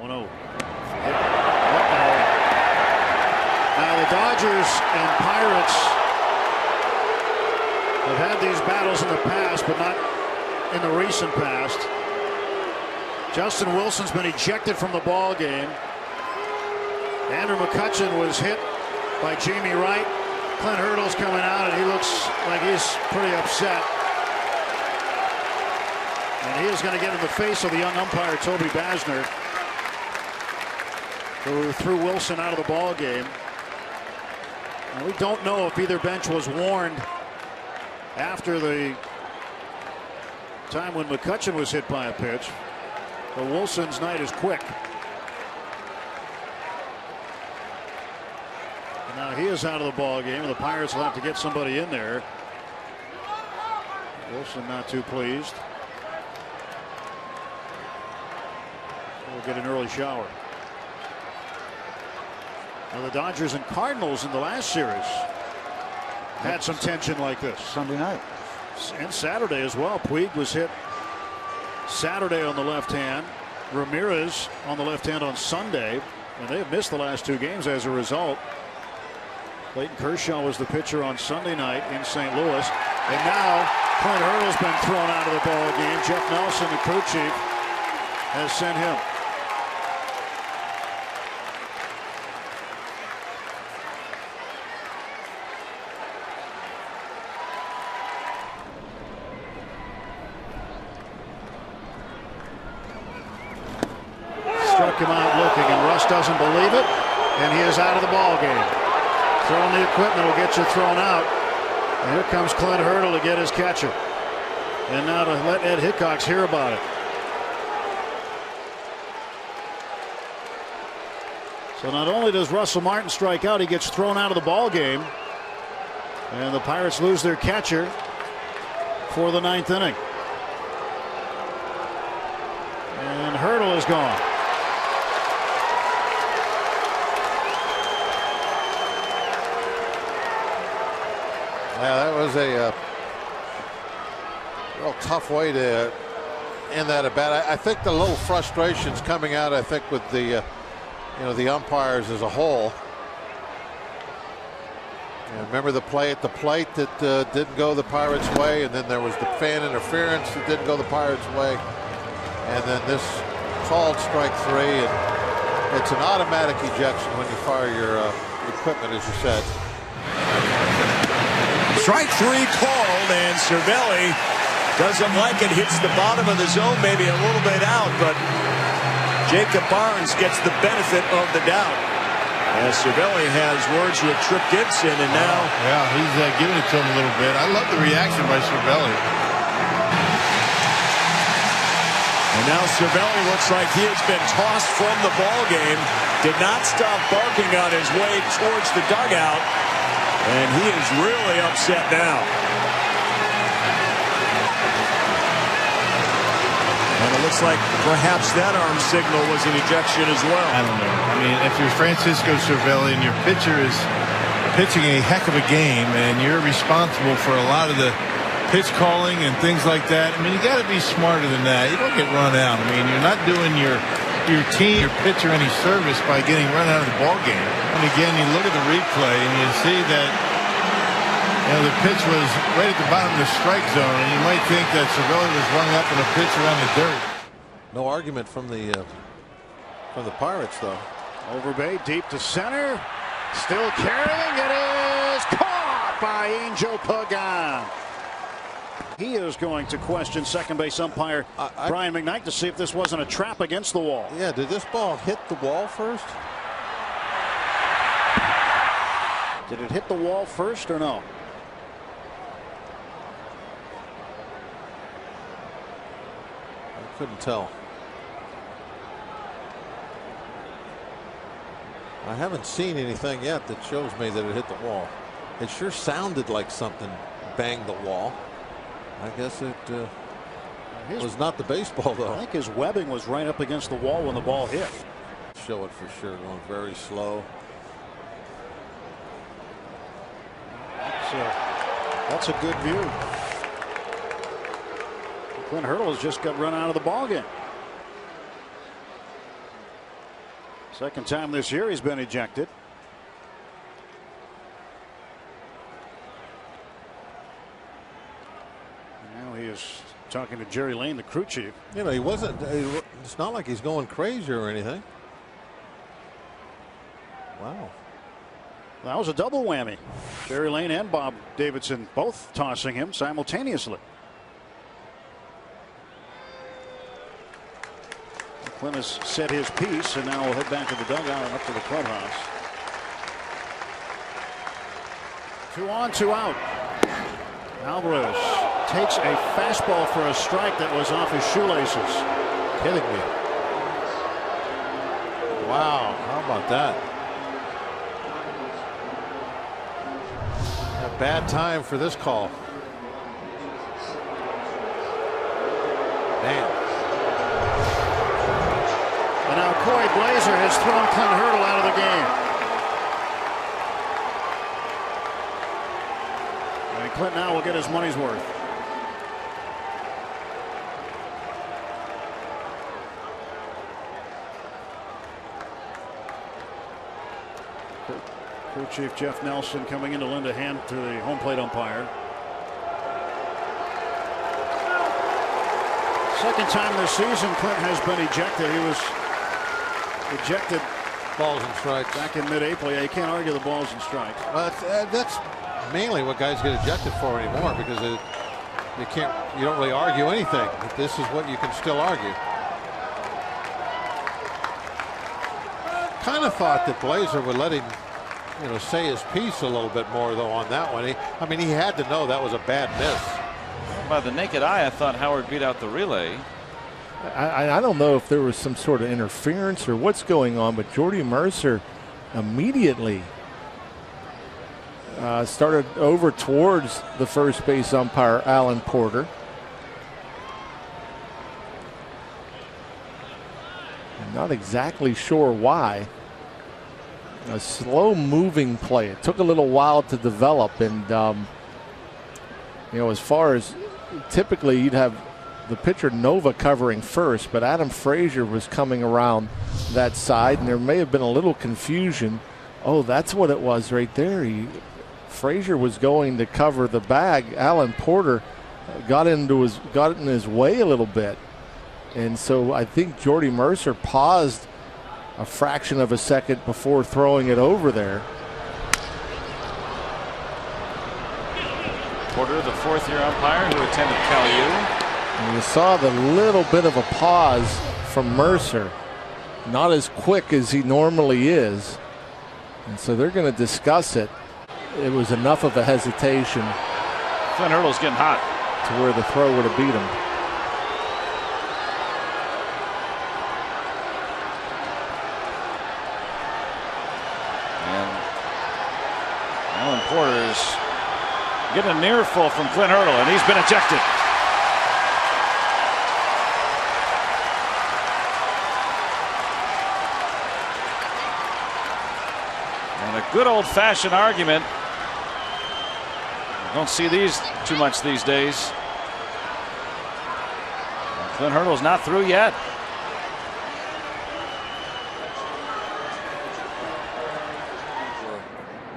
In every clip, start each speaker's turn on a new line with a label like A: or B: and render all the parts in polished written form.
A: 1-0. Now the Dodgers and Pirates have had these battles in the past, but not in the recent past. Justin Wilson's been ejected from the ball game. Andrew McCutchen was hit by Jamie Wright. Clint Hurdle's coming out, and he looks like he's pretty upset. And he is going to get in the face of the young umpire, Toby Basner, who threw Wilson out of the ball game. And we don't know if either bench was warned after the time when McCutchen was hit by a pitch. But Wilson's night is quick. And now he is out of the ball game, and the Pirates will have to get somebody in there. Wilson not too pleased. We'll get an early shower. Now the Dodgers and Cardinals in the last series had some tension like this.
B: Sunday night.
A: And Saturday as well. Puig was hit Saturday on the left hand. Ramirez on the left hand on Sunday. And they have missed the last two games as a result. Clayton Kershaw was the pitcher on Sunday night in St. Louis. And now Clint Hurdle's been thrown out of the ball game. Jeff Nelson, the crew chief, has sent him. Struck him out looking, and Russ doesn't believe it, and he is out of the ball game. Throwing the equipment will get you thrown out. And here comes Clint Hurdle to get his catcher. And now to let Ed Hickox hear about it. So not only does Russell Martin strike out, he gets thrown out of the ball game. And the Pirates lose their catcher for the ninth inning. And Hurdle is gone.
C: Yeah, that was a real tough way to end that at bat. I think the little frustrations coming out, I think, with the the umpires as a whole. And remember the play at the plate that didn't go the Pirates' way, and then there was the fan interference that didn't go the Pirates' way, and then this called strike three, and it's an automatic ejection when you fire your equipment, as you said.
D: Strike three called, and Cervelli doesn't like it. Hits the bottom of the zone, maybe a little bit out, but Jacob Barnes gets the benefit of the doubt. As Cervelli has words with Trip Gibson, and now
E: yeah, he's giving it to him a little bit. I love the reaction by Cervelli.
D: And now Cervelli looks like he has been tossed from the ball game. Did not stop barking on his way towards the dugout. And he is really upset now. And it looks like perhaps that arm signal was an ejection as well.
E: I don't know. I mean, if you're Francisco Cervelli and your pitcher is pitching a heck of a game and you're responsible for a lot of the pitch calling and things like that, I mean, you got to be smarter than that. You don't get run out. I mean, you're not doing your team, your pitcher, any service by getting run out of the ball game. And again, you look at the replay and you see that the pitch was right at the bottom of the strike zone, and you might think that Cervelli was rung up in a pitch around the dirt.
C: No argument from the Pirates, though.
A: Overbay deep to center, still carrying. It is caught by Angel Pagan. He is going to question second base umpire Brian McKnight to see if this wasn't a trap against the wall.
C: Yeah, did this ball hit the wall first?
A: Did it hit the wall first or no?
C: I couldn't tell. I haven't seen anything yet that shows me that it hit the wall. It sure sounded like something banged the wall. I guess it was not the baseball, though.
A: I think his webbing was right up against the wall when the ball hit.
C: Show it for sure, going very slow.
A: That's a good view. Clint Hurdle has just got run out of the ball game. Second time this year he's been ejected. And now he is talking to Jerry Lane, the crew chief.
C: You know, he wasn't. It's not like he's going crazy or anything. Wow.
A: That was a double whammy. Jerry Lane and Bob Davidson both tossing him simultaneously. Clint has said his piece, and now we'll head back to the dugout and up to the clubhouse. 2 on, 2 out. Alvarez takes a fastball for a strike that was off his shoelaces.
C: Kidding me. Wow, how about that? A bad time for this call. Man.
A: And now Corey Blazer has thrown Clint Hurdle out of the game. And Clint now will get his money's worth. Crew chief Jeff Nelson coming in to lend a hand to the home plate umpire. Second time this season Clint has been ejected. He was ejected
C: Balls and strikes
A: back in mid-April. Yeah, you can't argue the balls and strikes.
C: That's mainly what guys get ejected for anymore, because you don't really argue anything. But this is what you can still argue. Kind of thought that Blazer would let him, say his piece a little bit more though on that one. I mean, he had to know that was a bad miss.
B: By the naked eye, I thought Howard beat out the relay.
E: I don't know if there was some sort of interference or what's going on, but Jordy Mercer immediately started over towards the first base umpire, Alan Porter. I'm not exactly sure why. A slow moving play. It took a little while to develop, and as far as typically you'd have the pitcher Nova covering first, but Adam Frazier was coming around that side, and there may have been a little confusion. Oh, that's what it was right there. Frazier was going to cover the bag. Alan Porter got in his way a little bit, and so I think Jordy Mercer paused a fraction of a second before throwing it over there.
B: Porter, the fourth-year umpire who attended Cal U.
E: And you saw the little bit of a pause from Mercer, not as quick as he normally is, and so they're going to discuss it. It was enough of a hesitation.
B: Clint Hurdle's getting hot
E: to where the throw would have beat him.
B: And Alan Porter's getting a near full from Clint Hurdle, and he's been ejected. And a good old-fashioned argument. Don't see these too much these days. And Clint Hurdle's not through yet.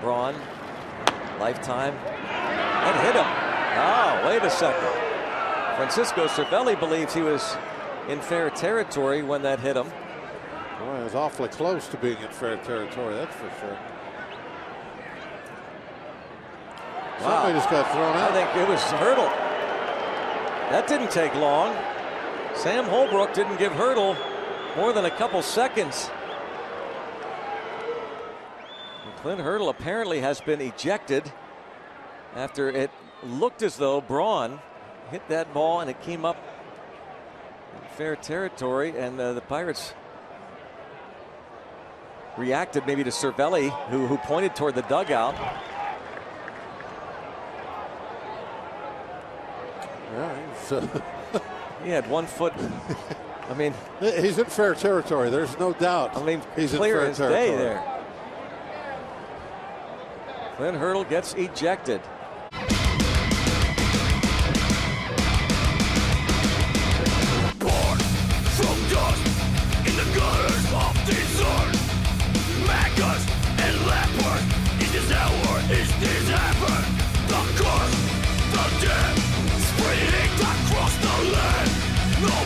F: Braun, lifetime, and hit him. Oh, wait a second. Francisco Cervelli believes he was in fair territory when that hit him.
C: Boy, it was awfully close to being in fair territory, that's for sure.
F: Wow.
C: Somebody just got thrown out.
F: I think it was Hurdle. That didn't take long. Sam Holbrook didn't give Hurdle more than a couple seconds. And Clint Hurdle apparently has been ejected after it looked as though Braun hit that ball and it came up in fair territory, and the Pirates reacted maybe to Cervelli, who pointed toward the dugout.
C: Yeah,
F: he had 1 foot. I mean,
C: he's in fair territory. There's no doubt.
F: I mean,
C: he's
F: clear
C: in fair
F: as day
C: territory
F: there. Clint Hurdle gets ejected.
G: Born from dust in the gutters of this